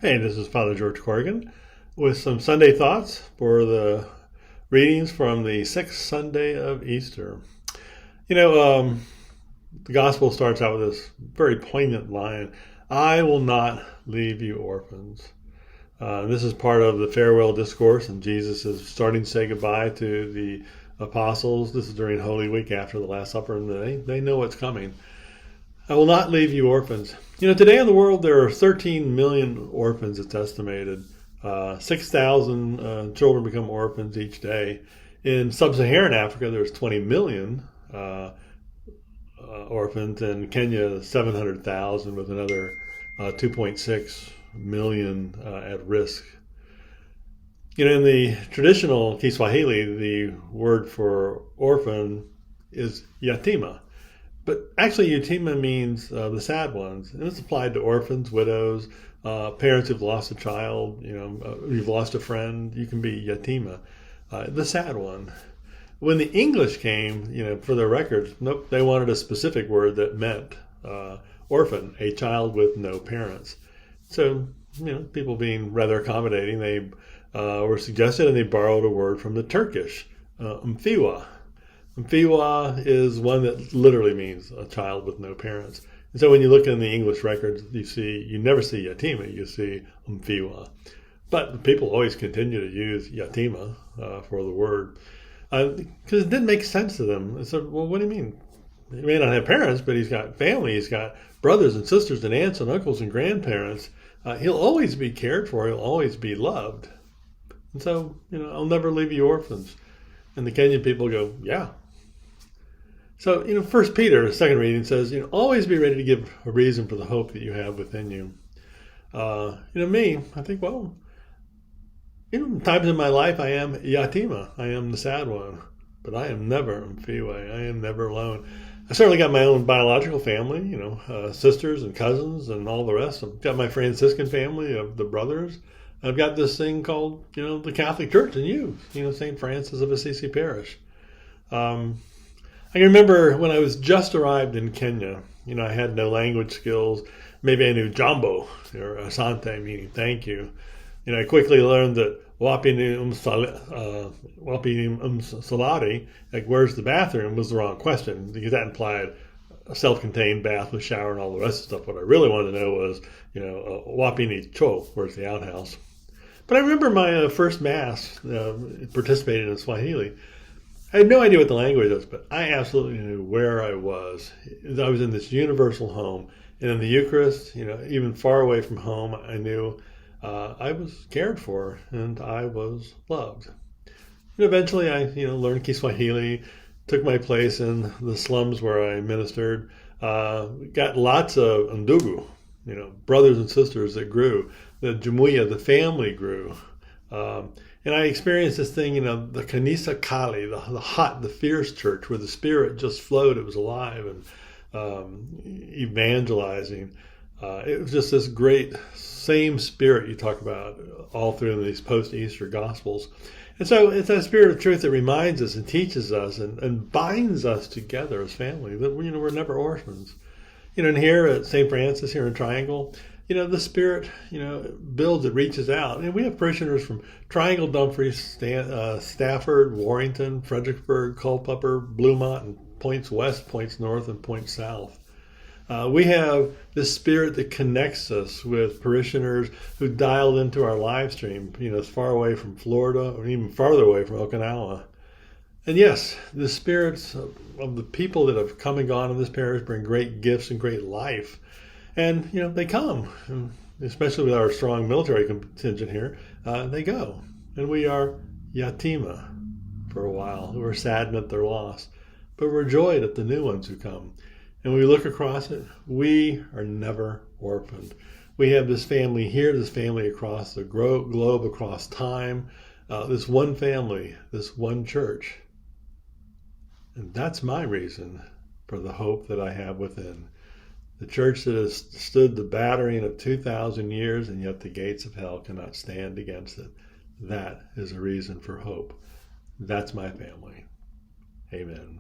Hey, this is Father George Corrigan with some Sunday thoughts for the readings from the sixth Sunday of Easter. You know, the gospel starts out with this very poignant line, I will not leave you orphans. This is part of the farewell discourse, and Jesus is starting to say goodbye to the apostles. This is during Holy Week after the Last Supper, and they know what's coming. I will not leave you orphans. You know, today in the world there are 13 million orphans, it's estimated. 6,000 children become orphans each day. In sub-Saharan Africa, there's 20 million orphans. In Kenya, 700,000, with another 2.6 million at risk. You know, in the traditional Kiswahili, the word for orphan is yatima. But actually, yatima means the sad ones, and it's applied to orphans, widows, parents who've lost a child. You know, you've lost a friend. You can be yatima, the sad one. When the English came, you know, for their records, nope, they wanted a specific word that meant orphan, a child with no parents. So, you know, people being rather accommodating, they were suggested, and they borrowed a word from the Turkish, mfiwa. Mfiwa is one that literally means a child with no parents. And so when you look in the English records, you never see yatima, you see mfiwa. But people always continue to use yatima for the word because it didn't make sense to them. They said, well, what do you mean? He may not have parents, but he's got family. He's got brothers and sisters and aunts and uncles and grandparents. He'll always be cared for. He'll always be loved. And so, you know, I'll never leave you orphans. And the Kenyan people go, yeah. So, you know, First Peter, the second reading, says, you know, always be ready to give a reason for the hope that you have within you. Me, I think, well, you know, times in my life I am yatima. I am the sad one. But I am never mfiwa. I am never alone. I certainly got my own biological family, you know, sisters and cousins and all the rest. I've got my Franciscan family of the brothers. I've got this thing called, you know, the Catholic Church and you know, St. Francis of Assisi Parish. I can remember when I was just arrived in Kenya, you know, I had no language skills. Maybe I knew jambo or asante, meaning thank you. You know, I quickly learned that wapinim salari, like where's the bathroom, was the wrong question because that implied a self-contained bath with shower and all the rest of stuff. What I really wanted to know was, you know, wapini cho, where's the outhouse. But I remember my first mass, participating in Swahili. I had no idea what the language was, but I absolutely knew where I was. I was in this universal home, and in the Eucharist, you know, even far away from home, I knew I was cared for and I was loved. And eventually, I, you know, learned Kiswahili, took my place in the slums where I ministered, got lots of ndugu, you know, brothers and sisters that grew. The jumuiya, the family grew. And I experienced this thing, you know, the Kanisa Kali, the hot, the fierce church where the Spirit just flowed. It was alive and evangelizing. It was just this great same Spirit you talk about all through these post-Easter Gospels. And so it's that Spirit of truth that reminds us and teaches us and binds us together as family. That, you know, we're never orphans. You know, and here at St. Francis, here in Triangle, you know, the Spirit, you know, builds, it reaches out. And we have parishioners from Triangle, Dumfries, Stafford, Warrington, Fredericksburg, Culpeper, Bluemont, and points west, points north, and points south. We have this Spirit that connects us with parishioners who dialed into our live stream, you know, as far away from Florida or even farther away from Okinawa. And yes, the spirits of the people that have come and gone in this parish bring great gifts and great life. And, you know, they come, and especially with our strong military contingent here, they go. And we are yatima for a while. We're saddened at their loss, but we're joyed at the new ones who come. And when we look across it, we are never orphaned. We have this family here, this family across the globe, across time, this one family, this one church. And that's my reason for the hope that I have within. The church that has stood the battering of 2,000 years, and yet the gates of hell cannot stand against it. That is a reason for hope. That's my family. Amen.